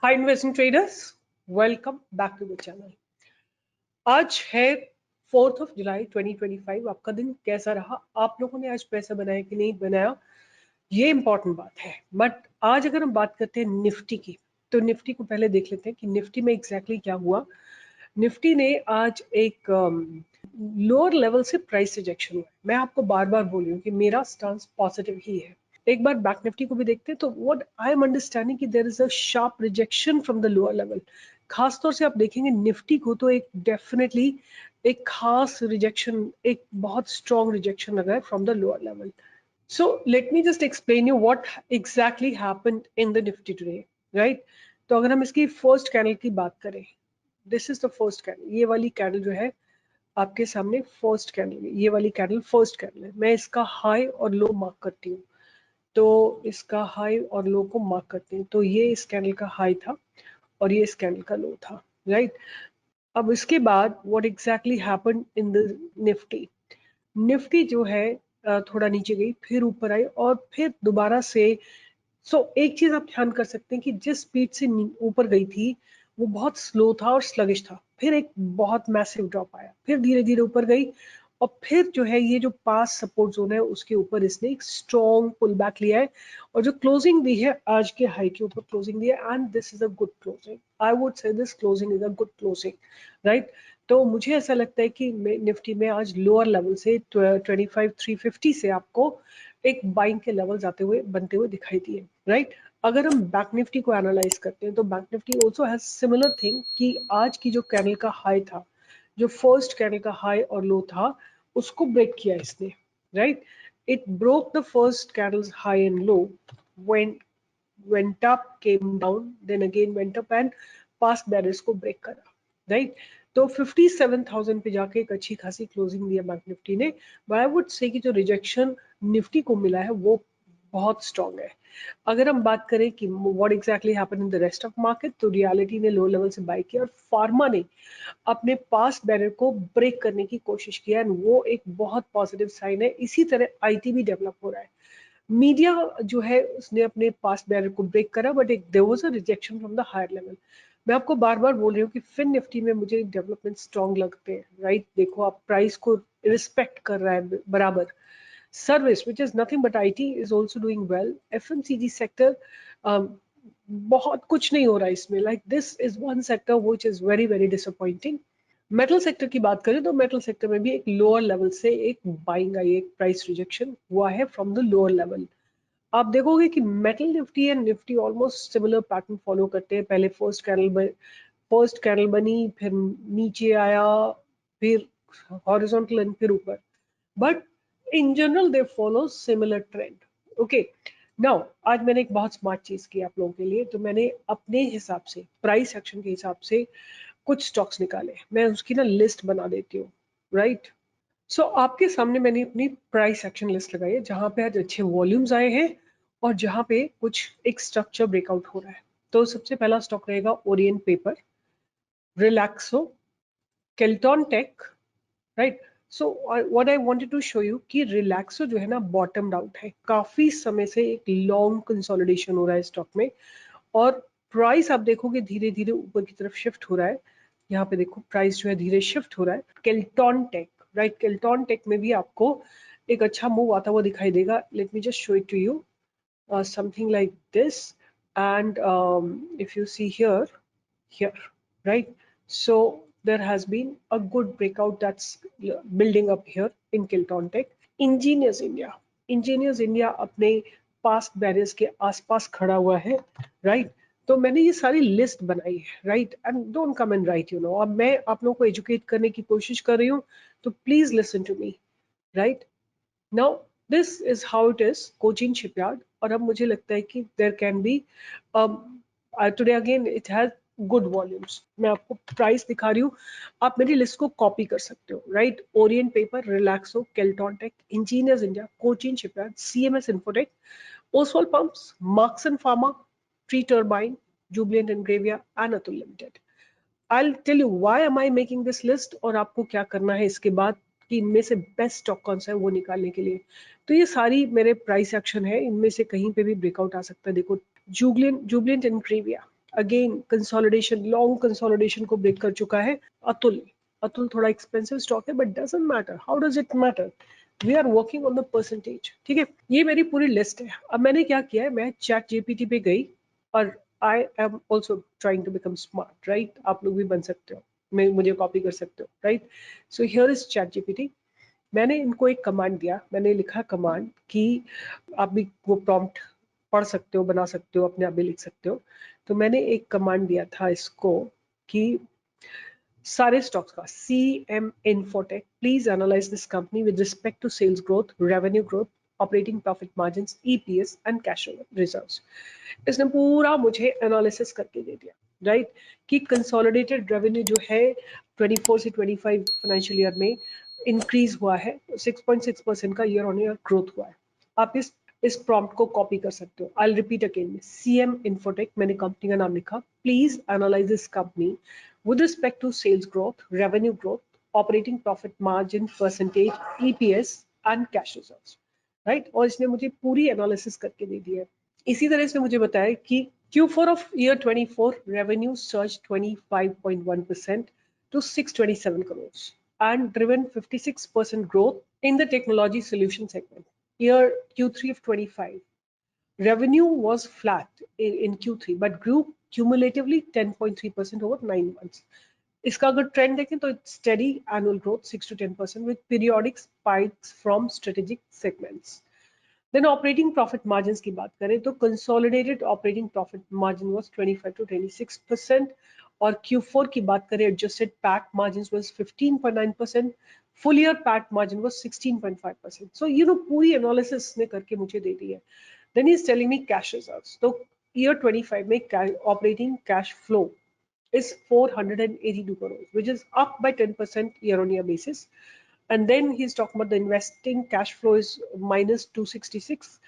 Hi investing traders, welcome back to the channel. आज है 4 जुलाई 2025। आपका दिन कैसा रहा? आप लोगों ने आज पैसा बनाया कि नहीं बनाया, ये इंपॉर्टेंट बात है। बट आज अगर हम बात करते हैं निफ्टी की, तो निफ्टी को पहले देख लेते हैं कि निफ्टी में एग्जैक्टली क्या हुआ। निफ्टी ने आज एक लोअर लेवल से प्राइस रिजेक्शन हुआ। मैं आपको बार बार बोल रही हूँ कि मेरा स्टांस पॉजिटिव ही है। एक बार बैक निफ्टी को भी देखते हैं तो व्हाट आई एम अंडरस्टैंडिंग कि there is a sharp rejection from the lower level. खासतौर से आप देखेंगे निफ्टी को तो एक डेफिनेटली एक खास रिजेक्शन, एक बहुत स्ट्रॉन्ग रिजेक्शन लगा है from the lower level. So let me just explain you what exactly happened in the Nifty today, right? तो अगर हम इसकी फर्स्ट कैंडल की बात करें, this is the first candle. ये वाली कैंडल जो है आपके सामने फर्स्ट कैंडल, ये वाली कैंडल फर्स्ट कैंडल है। मैं इसका हाई और लो मार्क करती हूँ, तो इसका हाई और लो को मार्क करते हैं। तो ये इस कैंडल का हाई था और ये इस कैंडल का लो था, राइट? अब इसके बाद what exactly happened in the Nifty, Nifty जो है थोड़ा नीचे गई, फिर ऊपर आई और फिर दोबारा से। एक चीज आप ध्यान कर सकते हैं कि जिस स्पीड से ऊपर गई थी वो बहुत स्लो था और स्लगिश था। फिर एक बहुत मैसिव ड्रॉप आया, फिर धीरे धीरे ऊपर गई और फिर जो है ये जो पास सपोर्ट जोन है उसके ऊपर इसने एक स्ट्रॉन्ग पुल बैक लिया है और जो क्लोजिंग दी है आज के हाई के ऊपर क्लोजिंग दी है। And this is a good closing, I would say this closing is a good closing, right? तो मुझे ऐसा लगता है कि निफ्टी में आज लोअर लेवल से 25,350 से आपको एक बाइंग के लेवल्स आते हुए बनते हुए दिखाई दिए, राइट? अगर हम बैंक निफ्टी को एनालाइज करते हैं तो bank Nifty also has similar thing कि आज की जो कैंडल का हाई था, जो फर्स्ट कैंडल का हाई और लो था, उसको ब्रेक किया इसने, right? It broke the first candles high and low, went up, came down, then again went up and past barriers को ब्रेक करा, राइट? तो 57,000 पे जाके एक अच्छी खासी क्लोजिंग दिया बैंक निफ्टी ने। बट आई वुड से कि जो रिजेक्शन निफ्टी को मिला है वो बहुत स्ट्रॉन्ग है। अगर हम बात करें कि what exactly happened in the rest of market, तो रियलिटी ने लो लेवल से बाय किया और फार्मा ने अपने पास्ट बैरियर को ब्रेक करने की कोशिश किया एंड वो एक बहुत पॉजिटिव साइन है। इसी तरह आईटी भी डेवलप हो रहा है। मीडिया जो है उसने अपने पास्ट बैरियर को ब्रेक करा, बट एक there was a rejection from the higher level. मैं आपको बार बार बोल रही हूँ कि फिन निफ्टी में मुझे डेवलपमेंट स्ट्रॉन्ग लगते हैं, राइट? देखो आप प्राइस को रिस्पेक्ट कर रहा है बराबर। Service which is nothing but IT is also doing well. FMCG sector बहुत कुछ नहीं हो रहा है इसमें, like this is one sector which is very very disappointing. Metal sector की बात करें तो मेटल सेक्टर में भी एक लोअर लेवल से एक बाइंग आई, एक प्राइस रिजेक्शन हुआ है फ्रॉम द लोअर लेवल। आप देखोगे कि metal Nifty and Nifty almost similar pattern follow करते हैं। पहले फर्स्ट कैंडल बनी, फिर नीचे आया, फिर हॉरिजॉन्टल एंड फिर ऊपर, but in general they follow similar trend. Okay, now आज मैंने एक बहुत स्मार्ट चीज की आप लोगों के लिए। तो मैंने अपने हिसाब से प्राइस एक्शन के हिसाब से कुछ स्टॉक्स निकाले, मैं उसकी ना लिस्ट बना देती हूँ, राइट? आपके सामने मैंने अपनी प्राइस एक्शन लिस्ट लगाई है जहां पे आज अच्छे वॉल्यूम्स आए हैं और जहां पे कुछ एक स्ट्रक्चर ब्रेकआउट हो रहा है। तो सबसे पहला स्टॉक रहेगा Orient Paper, Relaxo, Kellton Tech, right? So what I wanted to show you कि रिलैक्सो जो है ना बॉटम्ड आउट है, काफी समय से एक लॉन्ग कंसोलिडेशन हो रहा है स्टॉक में और प्राइस आप देखोगे धीरे धीरे ऊपर की तरफ शिफ्ट हो रहा है। यहाँ पे देखो प्राइस जो है धीरे शिफ्ट हो रहा है। केल्टॉन टेक, राइट? केल्टॉन टेक में भी आपको एक अच्छा मूव आता हुआ दिखाई देगा। Let me just show it to you, something like this, and if you see here, right? So there has been a good breakout that's building up here in Kilton Tech. Ingenious India अपने past barriers के आसपास खड़ा हुआ है, right? तो मैंने ये सारी लिस्ट बनाई है, right? And don't come and right, अब मैं आप लोगों को एजुकेट करने की कोशिश कर रही हूँ, तो please listen to me, right? Now this is how it is Cochin Shipyard. और अब मुझे लगता है कि there can be today again it has good volumes. मैं आपको प्राइस दिखा रही हूँ, आप मेरी लिस्ट को कॉपी कर सकते हो, right? Orient Paper, Relaxo, Kellton Tech, Engineers India, Cochin Shipyard, CMS Infotech, Oswal Pumps, Marksans Pharma, tree turbine, Jubilant Ingrevia and Atul limited. I'll tell you why am I making this list और आपको क्या करना है इसके बाद कि इनमें से बेस्ट स्टॉक कौन सा है वो निकालने के लिए। तो ये सारी मेरे प्राइस एक्शन है, इनमें से कहीं पे भी ब्रेकआउट आ सकता है। देखो Jubilant Ingrevia again consolidation, long consolidation को ब्रेक कर चुका है। अतुल थोड़ा एक्सपेंसिव स्टॉक है, but doesn't matter. How does it matter? We are working on the percentage. ठीक है, ये मेरी पूरी लिस्ट है। अब मैंने क्या किया है, मैं चैट जीपीटी पे गई और I am also trying to become smart, right? आप लोग भी बन सकते हो, मैं मुझे कॉपी कर सकते हो, right? So here is chat GPT. मैंने इनको एक कमांड दिया, मैंने लिखा कमांड कि आप भी वो प्रॉम्प्ट पढ़ सकते हो, बना सकते हो, अपने आप भी लिख सकते हो। तो मैंने एक कमांड दिया था इसको कि सारे स्टॉक्स का CM Infotech, please analyse this company with respect to sales growth, revenue growth, operating profit margins, EPS and cash reserves. इसने पूरा मुझे एनालिसिस करके दे दिया, राइट? कि कंसोलिडेटेड रेवेन्यू जो है 24 से 25 फाइनेंशियल ईयर में इंक्रीज हुआ है, 6.6% का ईयर ऑन ईयर ग्रोथ हुआ है। आप इस प्रॉम्प्ट को कॉपी कर सकते हो। I repeat again, CM Infotech, मैंने कंपनी का नाम लिखा। Please analyse this company with respect to sales growth, revenue growth, operating profit margin percentage, EPS and cash reserves, right? और इसने मुझे पूरी एनालिसिस करके दे दी है। इसी तरह इसने मुझे बताया कि Q4 of year 24 revenue surged 25.1% to 627 crores and driven 56% growth in the technology solution segment. Year Q3 of 25 revenue was flat in Q3 but grew cumulatively 10.3% over 9 months. इसका अगर ट्रेंड देखें तो steady annual growth 6 to 10% with periodic spikes from strategic segments. Then operating profit margins की बात करें तो consolidated operating profit margin was 25 to 26%, और Q4 की बात करें adjusted PAT margins was 15.9%, full year PAT margin was 16.5%. So पूरी analysis ने करके मुझे दे दी है. Then he's telling me cash reserves. So year 25 में operating cash flow is 482 crores, which is up by 10% year on year basis. And then he's talking about the investing cash flow is minus 266.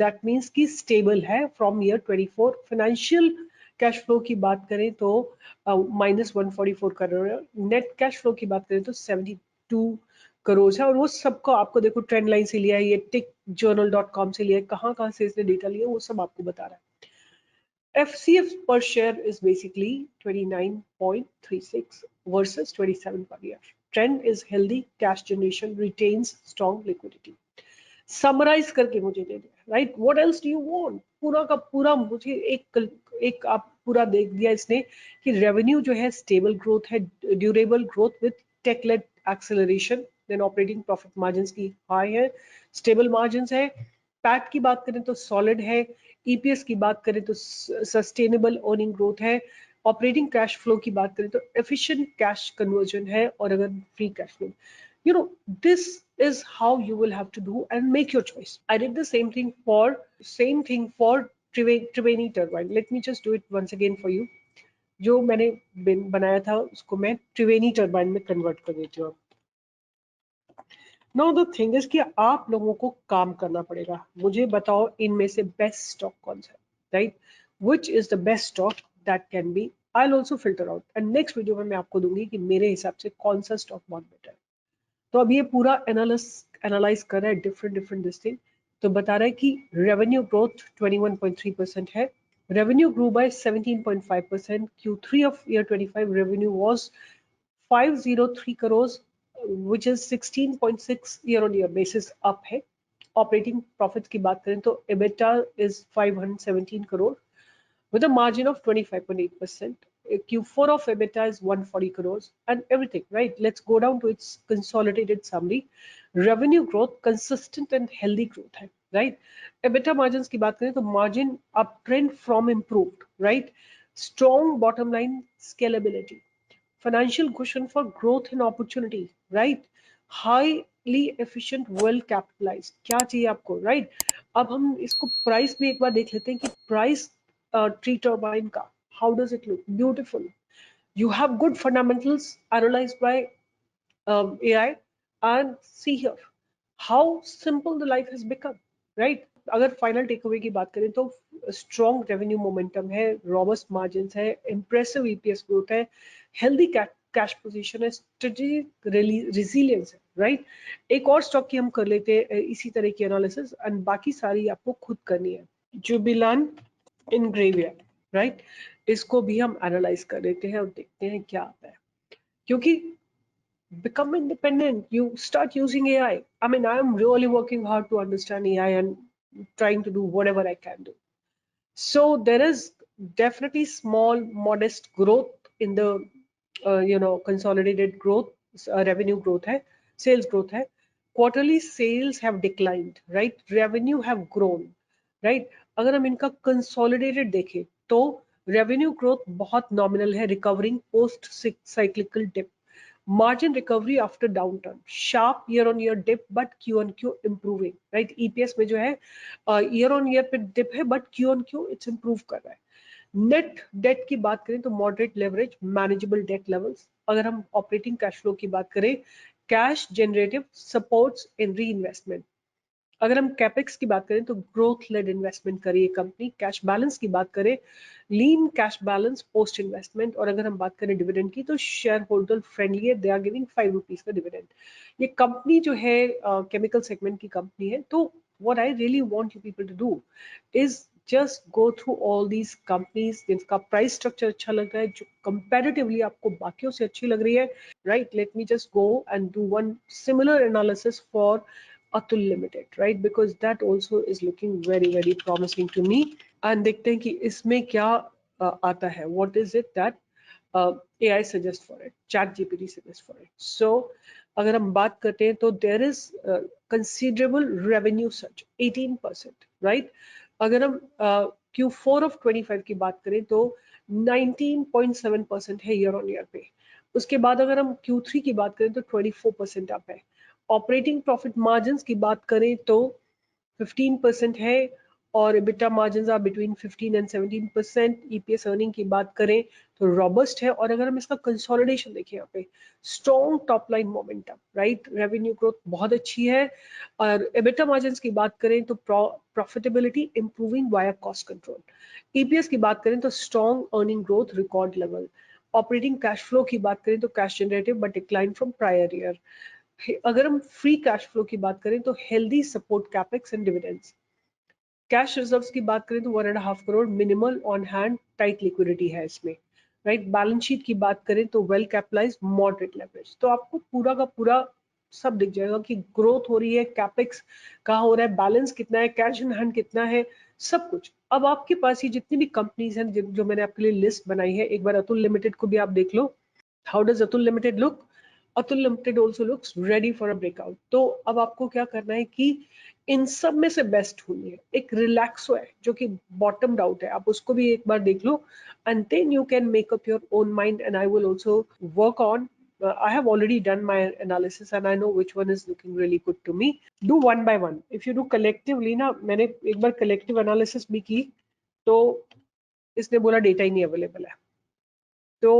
That means कि stable है from year 24. Financial cash flow की बात करें तो minus 144 crore है. Net cash flow की बात करें तो 72 करोड़ है, और वो सबको आपको देखो ट्रेंड लाइन से लिया है, ये tickjournal.com से लिया है, कहाँ से इसने डेटा लिया वो सब आपको बता रहा है. FCF per share is basically 29.36 versus 27 per year. Trend is healthy, cash generation retains strong liquidity. Summarize करके मुझे दे दिया, right? What else do you want? पूरा का पूरा मुझे एक आप पूरा देख दिया इसने कि रेवेन्यू जो है स्टेबल ग्रोथ है, durable growth with tech led acceleration, then operating profit margins की हाई है, स्टेबल मार्जिन्स है, पैट की बात करें तो सॉलिड है, EPS की बात करें तो सस्टेनेबल अर्निंग ग्रोथ है, ऑपरेटिंग कैश फ्लो की बात करें तो एफिशिएंट कैश कन्वर्जन है, और अगर free cash flow, this is how you will have to do and make your choice. I did the same thing for Triveni turbine. Let me just do it once again for you. जो मैंने बनाया था उसको मैं त्रिवेणी turbine में convert कर देती हूँ. नाउ द थिंग इज कि आप लोगों को काम करना पड़ेगा. मुझे बताओ इनमें से बेस्ट स्टॉक कौन सा है, right? Which is the best stock that can be. I will also filter out and next video में मैं आपको दूंगी कि मेरे हिसाब से कौन सा स्टॉक बहुत बेटर है. तो अब ये पूरा एनालाइज कर रहा है डिफरेंट दिस थिंग. तो बता रहा है कि रेवेन्यू ग्रोथ 21.3% है. Revenue grew by 17.5%. Q3 of year 25 revenue was 503 crores, which is 16.6 year on year basis up है. ऑपरेटिंग प्रॉफिट की बात करें तो EBITDA is 517 crore with a margin of 25.8%. Q4 of EBITDA is 140 crores and everything, right? Let's go down to its consolidated summary. Revenue growth, consistent and healthy growth है, right? EBITDA margins की बात करें तो margin uptrend from improved, right? Strong bottom line scalability. Financial cushion for growth and opportunity, right? Highly efficient, well capitalized. क्या चाहिए आपको, right? अब हम इसको प्राइस भी एक बार देख लेते हैं कि प्राइस ट्री टर्बाइन का how does it look? Beautiful. You have good fundamentals analyzed by AI, and see here how simple the life has become, right? अगर फाइनल टेक अवे की बात करें तो स्ट्रॉन्ग रेवेन्यू मोमेंटम है, robust margins है, impressive EPS growth है, healthy cash position है, strategic resilience है, राइट? एक और स्टॉक की हम कर लेते हैं इसी तरह की एनालिसिस, एंड बाकी सारी आपको खुद करनी है. जुबिलान इंग्रेविया, राइट? इसको भी हम एनालाइज कर लेते हैं और देखते हैं क्या आता है, क्योंकि become independent, you start using AI. I mean, I am really working hard to understand AI and trying to do whatever I can do. So there is definitely small modest growth in the consolidated growth, revenue growth hai, sales growth hai. Quarterly sales have declined, right? Revenue have grown, right? अगर हम इनका consolidated देखें तो revenue growth बहुत nominal है, recovering post cyclical dip. Margin recovery after downturn, sharp year on year dip but Q on Q improving, right? EPS में जो है year on year पे dip है but Q on Q it's improve कर रहा है. Net date की बात करें तो moderate leverage, manageable debt levels. अगर हम ऑपरेटिंग कैश फ्लो की बात करें, कैश जनरेटिव, सपोर्ट्स इन री इन्वेस्टमेंट. अगर हम कैपेक्स की बात करें तो ग्रोथ लेड इन्वेस्टमेंट करिए कंपनी. कैश बैलेंस की बात करें, लीन कैश बैलेंस पोस्ट इन्वेस्टमेंट. और अगर हम बात करें डिविडेंड की तो शेयर होल्डर फ्रेंडली है, दे आर गिविंग 5 रुपीज का डिविडेंड. ये कंपनी जो है केमिकल सेगमेंट की कंपनी है. तो what I really want you people to do is just go through all these companies जिनका प्राइस स्ट्रक्चर अच्छा लग रहा है, जो कंपैरेटिवली आपको बाकियों से अच्छी लग रही है, right? Late me just go and do one similar analysis for Atul Limited, right? Because that also is looking very, very promising to me. And देखते हैं कि इसमें क्या आता है. What is it that AI suggest for it? Chat GPT suggest for it. So अगर हम बात करते हैं तो there is considerable revenue surge, 18%, right? अगर हम Q4 of 25 की बात करें तो 19.7% है year on year पे. उसके बाद अगर हम Q3 की बात करें तो 24% अप है. ऑपरेटिंग प्रॉफिट मार्जिन की बात करें तो 15% है और EBITDA margin are between 15 and 17%. EPS earning की बात करें तो रॉबस्ट है. और अगर हम इसका कंसोलिडेशन देखें, यहाँ पे strong top line momentum, right? Revenue growth बहुत अच्छी है. और EBITDA मार्जिन की बात करें तो profitability improving via cost control. EPS की बात करें तो strong earning growth, record level. Operating cash flow की बात करें तो cash generative but decline from prior year. अगर हम फ्री कैश फ्लो की बात करें तो healthy support capex and dividends. Cash reserves की बात करें तो 1.5 crore minimal on hand, tight liquidity है इसमें, राइट? बैलेंस शीट की बात करें तो वेल कैपिटलाइज्ड, मॉडरेट लेवरेज. तो आपको पूरा का पूरा सब दिख जाएगा कि ग्रोथ हो रही है, कैपेक्स कहाँ हो रहा है, बैलेंस कितना है, कैश इन हैंड कितना है, सब कुछ. अब आपके पास ये जितनी भी कंपनीज हैं जो मैंने आपके लिए लिस्ट बनाई है, एक बार अतुल लिमिटेड को भी आप देख लो. How does Atul limited look? Atul limited also looks ready for a breakout. तो अब आपको क्या करना है कि इन सब में से बेस्ट ढूंढिए. एक रिलैक्सो है जो कि बॉटम आउट है, आप उसको भी एक बार देख लो and then you can make up your own mind. And I will also work on, I have already done my analysis and I know which one is looking really good to me. Do one by one. If you do collectively ना, मैंने एक बार collective analysis भी की तो इसने बोला data ही नहीं available है. तो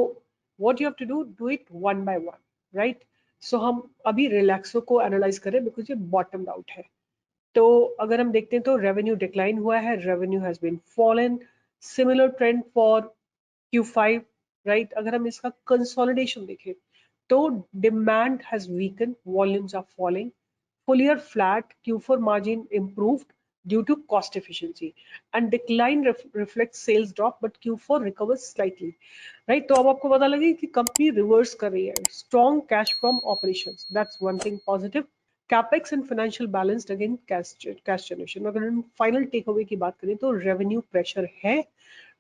what you have to do it one by one, right? So हम अभी रिलैक्सो को एनालाइज करें बिकॉज ये बॉटम आउट है. तो अगर हम देखते हैं तो रेवेन्यू डिक्लाइन हुआ है, revenue has been fallen, similar trend for Q5, right? अगर हम इसका कंसोलिडेशन देखें तो demand has weaken, volumes are falling, full year flat, Q4 margin improved due to cost efficiency, and decline reflects sales drop but Q4 recovers slightly, right? तो अब आपको पता लगे कि कंपनी रिवर्स कर रही है. Strong cash from operations, that's one thing positive. Capex and financial balanced again cash generation. अगर हम फाइनल टेक अवे की बात करें तो रेवेन्यू प्रेशर है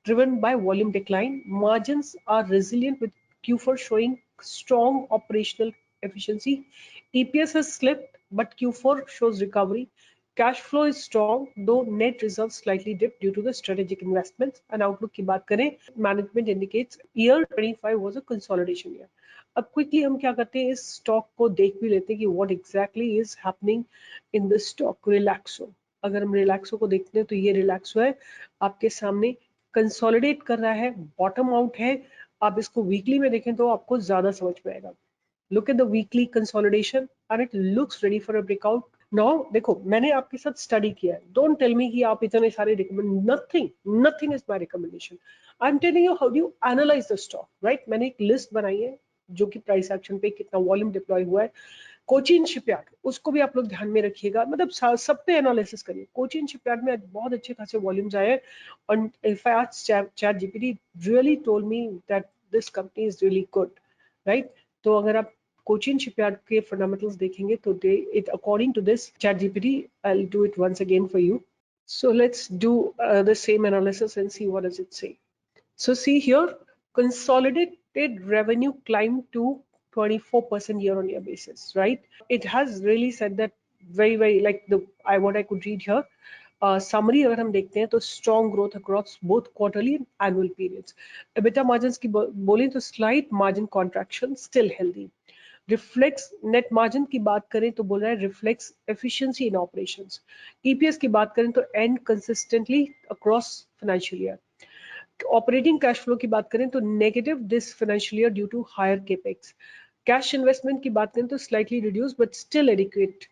driven by volume decline. Margins are resilient with Q4 showing strong operational efficiency. EPS has slipped, but Q4 shows recovery. Cash flow is strong, though net reserves slightly dipped due to the strategic investments. And outlook की बात करें, management indicates year 25 was a consolidation year. अब quickly हम क्या करते हैं, इस stock को देख भी लेते हैं कि what exactly is happening in the stock. Relaxo, अगर हम रिलैक्सो को देखते हैं तो ये रिलैक्सो है आपके सामने, कंसोलिडेट कर रहा है, बॉटम आउट है. आप इसको वीकली में देखें तो आपको ज्यादा समझ में आएगा. Look at the weekly consolidation and it looks ready for a breakout. Now देखो, मैंने आपके साथ स्टडी किया है. डोंट टेल मी कि आप इतने सारे recommend, nothing is my recommendation. I am telling you how do you analyse the stock, right? मैंने एक लिस्ट बनाई है जो कि प्राइस एक्शन पे कितना वॉल्यूम डिप्लॉय हुआ है, कोचिन शिपयार्ड, उसको भी आप लोग ध्यान में रखिएगा, मतलब सब पे एनालिसिस करिए। कोचिन शिपयार्ड में बहुत अच्छे खासे वॉल्यूम्स आए और if I ask ChatGPT really told me that this company is really good, right? तो अगर आप कोचिन शिपयार्ड के फंडामेंटल्स देखेंगे तो they it according to this ChatGPT, I will do it once again for you. So let's do the same analysis and see what does it say. So see here, consolidated revenue climbed to 24% year on year basis, right? It has really said that very like the what I could read here. Summary अगर हम देखते हैं तो strong growth across both quarterly and annual periods. EBITDA margins की बोलें तो slight margin contraction, still healthy. Reflects net margin की बात करें तो बोल रहा है reflects efficiency in operations. EPS की बात करें तो and consistently across financial year. Operating cash flow की बात करें तो negative this financial year due to higher capex. Cash investment की बात करें तो slightly reduce but still adequate.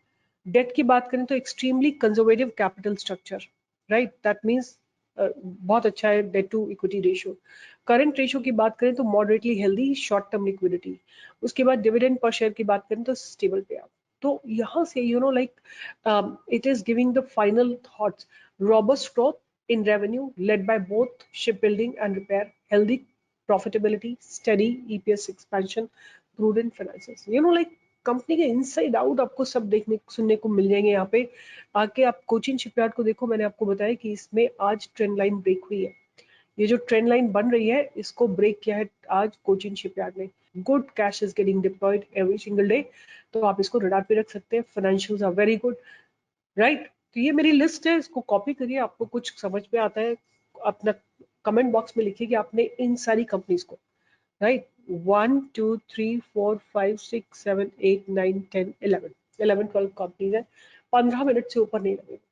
Debt की बात करें तो extremely conservative capital structure, right? That means बहुत अच्छा है date to equity ratio. Current ratio की बात करें तो moderately healthy short term liquidity. उसके बाद डिविडेंड पर शेयर की बात करें तो स्टेबल पे आउट. तो यहाँ से like it is giving the final thoughts. Robust growth in revenue led by both shipbuilding and repair, healthy profitability, steady EPS expansion, prudent finances. Like company के inside out आपको सब देखने सुनने को मिल जाएंगे. यहाँ पे आके आप कोचिन शिपयार्ड को देखो. मैंने आपको बताया कि इसमें आज ट्रेंड लाइन ब्रेक हुई है. ये जो ट्रेंड लाइन बन रही है इसको ब्रेक किया है आज कोचिन शिपयार्ड ने. Good cash is getting deployed every single day. तो आप इसको रडार पे रख सकते हैं. Financials are very good, right? तो ये मेरी लिस्ट है, इसको कॉपी करिए. आपको कुछ समझ में आता है अपना कमेंट बॉक्स में लिखिए कि आपने इन सारी कंपनीज को, राइट, 1 2 3 4 5 6 7 8 9 10 11 12 कंपनीज है. 15 मिनट से ऊपर नहीं लगेगा.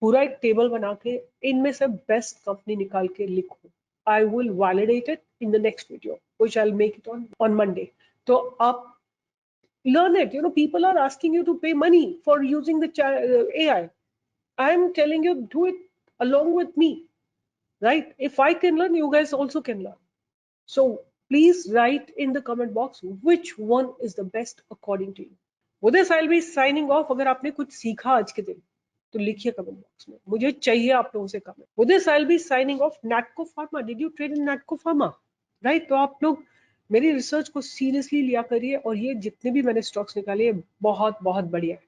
पूरा एक टेबल बना के इनमें से बेस्ट कंपनी निकाल के लिखो. I will validate it in the next video which I will make it on Monday. तो आप learn it. People are asking you to pay money for using the AI. I'm telling you, do it along with me, right? If I can learn, you guys also can learn. So please write in the comment box which one is the best according to you. With this, I'll be signing off. अगर आपने कुछ सीखा आज के दिन तो लिखिए comment box में. मुझे चाहिए आप लोगों से comment. With this, I'll be signing off. Natco Pharma. Did you trade in Natco Pharma? Right? तो आप लोग मेरी रिसर्च को सीरियसली लिया करिए और ये जितने भी मैंने स्टॉक्स निकाले बहुत बहुत बढ़िया है.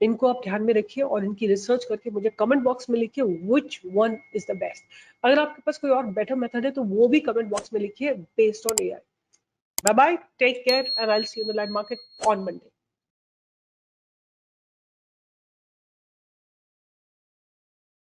इनको आप ध्यान में रखिए और इनकी रिसर्च करके मुझे कमेंट बॉक्स में लिखिए which one is the best. अगर आपके पास कोई और बेटर मेथड है तो वो भी कमेंट बॉक्स में लिखिए based on AI. Bye bye, take care and I will see you in the live market on Monday.